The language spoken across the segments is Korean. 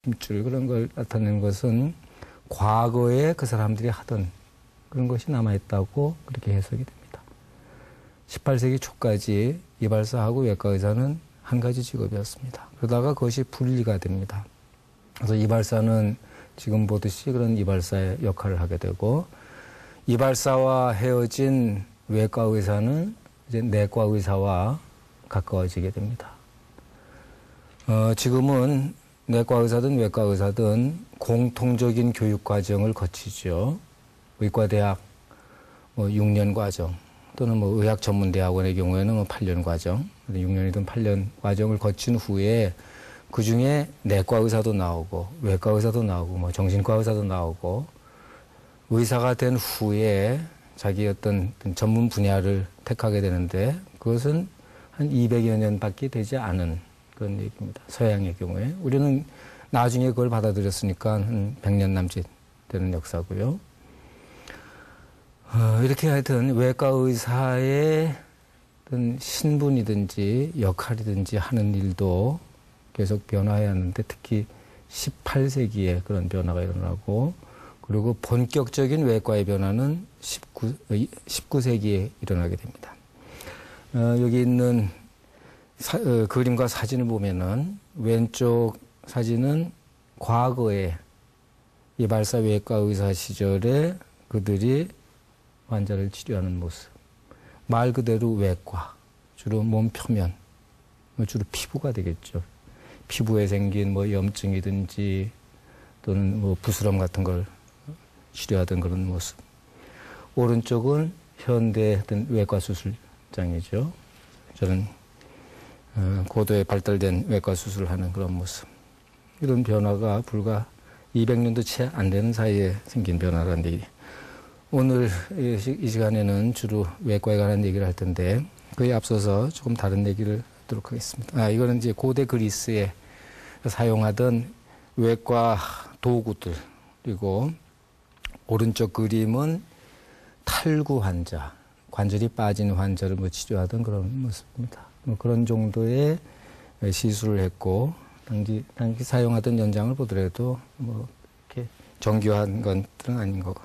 힘줄 그런 걸 나타내는 것은 과거에 그 사람들이 하던 그런 것이 남아있다고 그렇게 해석이 됩니다. 18세기 초까지 이발사하고 외과의사는 한 가지 직업이었습니다. 그러다가 그것이 분리가 됩니다. 그래서 이발사는 지금 보듯이 그런 이발사의 역할을 하게 되고, 이발사와 헤어진 외과의사는 이제 내과의사와 가까워지게 됩니다. 지금은 내과의사든 외과의사든 공통적인 교육 과정을 거치죠. 의과대학 6년 과정, 또는 의학전문대학원의 경우에는 8년 과정, 6년이든 8년 과정을 거친 후에 그 중에 내과 의사도 나오고 외과 의사도 나오고 정신과 의사도 나오고, 의사가 된 후에 자기 어떤 전문 분야를 택하게 되는데 그것은 한 200여 년밖에 되지 않은 그런 얘기입니다. 서양의 경우에. 우리는 나중에 그걸 받아들였으니까 한 100년 남짓 되는 역사고요. 이렇게 하여튼 외과 의사의 어떤 신분이든지 역할이든지 하는 일도 계속 변화해야 하는데, 특히 18세기에 그런 변화가 일어나고, 그리고 본격적인 외과의 변화는 19세기에 일어나게 됩니다. 여기 있는 그림과 사진을 보면은 왼쪽 사진은 과거에 이발사 외과 의사 시절에 그들이 환자를 치료하는 모습. 말 그대로 외과, 주로 몸 표면, 주로 피부가 되겠죠. 피부에 생긴 염증이든지 또는 부스럼 같은 걸 치료하던 그런 모습. 오른쪽은 현대 외과 수술장이죠. 저는 고도에 발달된 외과 수술을 하는 그런 모습. 이런 변화가 불과 200년도 채 안 되는 사이에 생긴 변화라는 얘기. 오늘 이 시간에는 주로 외과에 관한 얘기를 할 텐데, 그에 앞서서 조금 다른 얘기를 하도록 하겠습니다. 이거는 이제 고대 그리스에 사용하던 외과 도구들, 그리고 오른쪽 그림은 탈구 환자, 관절이 빠진 환자를 치료하던 그런 모습입니다. 그런 정도의 시술을 했고, 당시 사용하던 연장을 보더라도 이렇게 정교한 것들은 아닌 거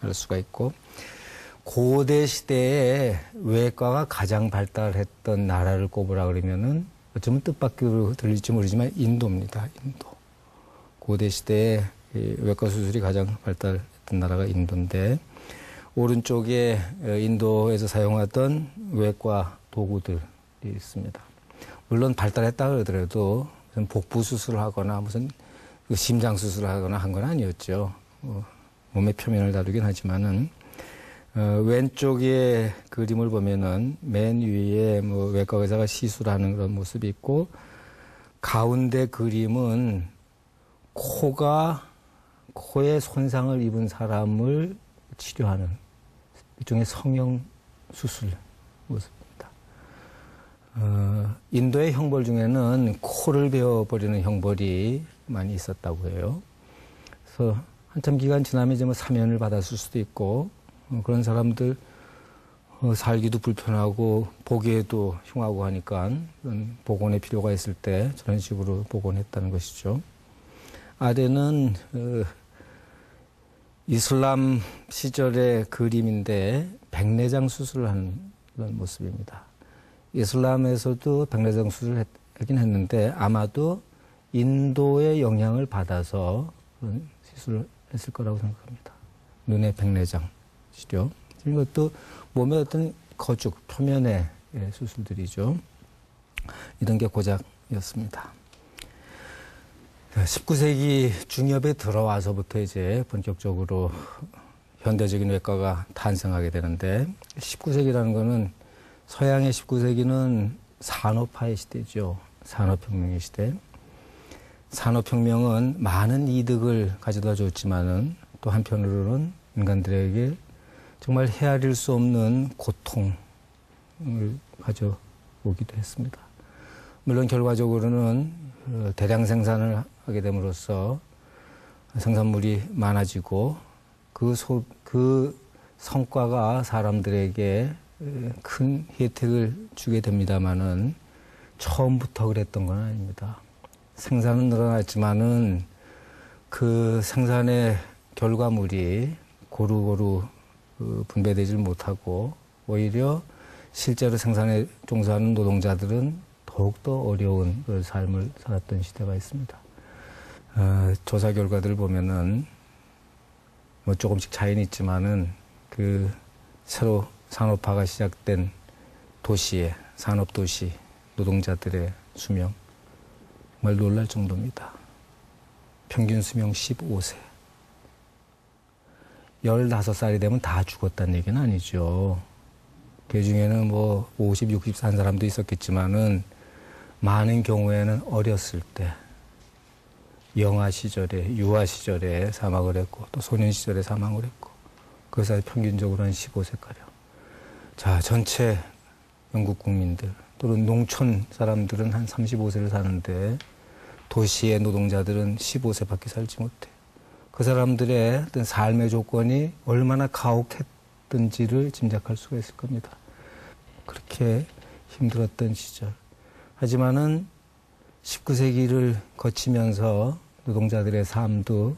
알 수가 있고, 고대 시대에 외과가 가장 발달했던 나라를 꼽으라 그러면은 어쩌면 뜻밖으로 들릴지 모르지만 인도입니다. 인도. 고대 시대에 외과 수술이 가장 발달했던 나라가 인도인데, 오른쪽에 인도에서 사용하던 외과 도구들이 있습니다. 물론 발달했다 그러더라도 무슨 복부 수술을 하거나 무슨 심장 수술을 하거나 한 건 아니었죠. 몸의 표면을 다루긴 하지만은, 왼쪽의 그림을 보면은 맨 위에 외과 의사가 시술하는 그런 모습이 있고, 가운데 그림은 코에 손상을 입은 사람을 치료하는 일종의 성형 수술 모습입니다. 인도의 형벌 중에는 코를 베어버리는 형벌이 많이 있었다고 해요. 그래서 한참 기간 지나면 이제 사면을 받았을 수도 있고, 그런 사람들 살기도 불편하고 보기에도 흉하고 하니까 복원의 필요가 있을 때 저런 식으로 복원했다는 것이죠. 아래는 이슬람 시절의 그림인데 백내장 수술을 하는 그런 모습입니다. 이슬람에서도 백내장 수술을 하긴 했는데 아마도 인도의 영향을 받아서 그런 시술을 했을 거라고 생각합니다. 눈의 백내장 치료. 이것도 몸의 어떤 거죽, 표면의 수술들이죠. 이런 게 고작이었습니다. 19세기 중엽에 들어와서부터 이제 본격적으로 현대적인 외과가 탄생하게 되는데, 19세기라는 거는 서양의 19세기는 산업화의 시대죠. 산업혁명의 시대. 산업혁명은 많은 이득을 가져다 줬지만은 또 한편으로는 인간들에게 정말 헤아릴 수 없는 고통을 가져오기도 했습니다. 물론 결과적으로는 대량 생산을 하게 됨으로써 생산물이 많아지고 그 성과가 사람들에게 큰 혜택을 주게 됩니다마는 처음부터 그랬던 건 아닙니다. 생산은 늘어났지만은 그 생산의 결과물이 고루고루 분배되질 못하고 오히려 실제로 생산에 종사하는 노동자들은 더욱더 어려운 그 삶을 살았던 시대가 있습니다. 조사 결과들을 보면은 뭐 조금씩 차이는 있지만은 그 새로 산업화가 시작된 도시의 산업도시 노동자들의 수명 정말 놀랄 정도입니다. 평균 수명 15세. 15살이 되면 다 죽었다는 얘기는 아니죠. 그 중에는 뭐 50, 60 산 사람도 있었겠지만은 많은 경우에는 어렸을 때 영아 시절에, 유아 시절에 사망을 했고 또 소년 시절에 사망을 했고 그 사이 평균적으로 한 15세가량. 자, 전체 영국 국민들 또는 농촌 사람들은 한 35세를 사는데 도시의 노동자들은 15세밖에 살지 못해. 그 사람들의 어떤 삶의 조건이 얼마나 가혹했던지를 짐작할 수가 있을 겁니다. 그렇게 힘들었던 시절. 하지만은 19세기를 거치면서 노동자들의 삶도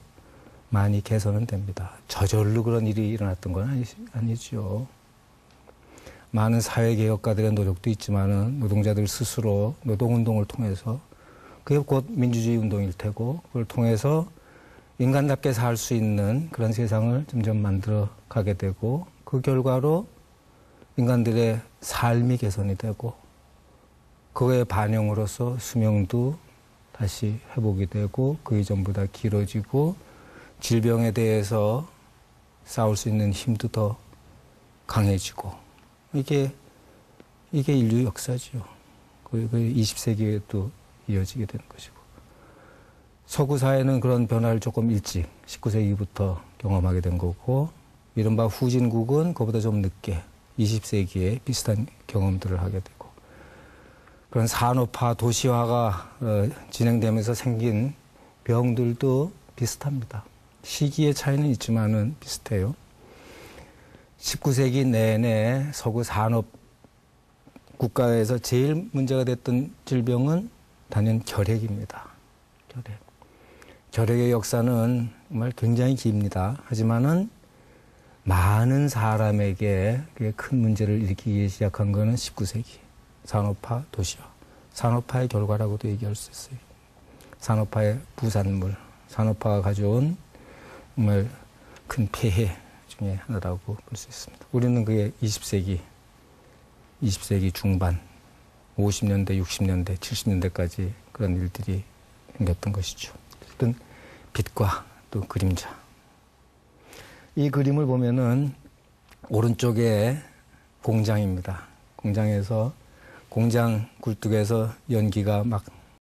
많이 개선은 됩니다. 저절로 그런 일이 일어났던 건 아니죠. 많은 사회개혁가들의 노력도 있지만은 노동자들 스스로 노동운동을 통해서 그게 곧 민주주의 운동일 테고 그걸 통해서 인간답게 살 수 있는 그런 세상을 점점 만들어 가게 되고 그 결과로 인간들의 삶이 개선이 되고 그거의 반영으로서 수명도 다시 회복이 되고 그 이전보다 길어지고 질병에 대해서 싸울 수 있는 힘도 더 강해지고 이게 인류 역사죠. 그 20세기에 또 이어지게 되는 것이고 서구 사회는 그런 변화를 조금 일찍 19세기부터 경험하게 된 거고 이른바 후진국은 그보다 좀 늦게 20세기에 비슷한 경험들을 하게 되고 그런 산업화, 도시화가 진행되면서 생긴 병들도 비슷합니다. 시기의 차이는 있지만은 비슷해요. 19세기 내내 서구 산업 국가에서 제일 문제가 됐던 질병은 단연 결핵입니다. 결핵의 역사는 정말 굉장히 깁니다. 하지만은 많은 사람에게 큰 문제를 일으키기 시작한 것은 19세기. 산업화, 도시화. 산업화의 결과라고도 얘기할 수 있어요. 산업화의 부산물. 산업화가 가져온 정말 큰 폐해 중에 하나라고 볼 수 있습니다. 우리는 그게 20세기 중반, 50년대, 60년대, 70년대까지 그런 일들이 생겼던 것이죠. 어떤 빛과 또 그림자. 이 그림을 보면은 오른쪽에 공장입니다. 공장에서 공장 굴뚝에서 연기가 막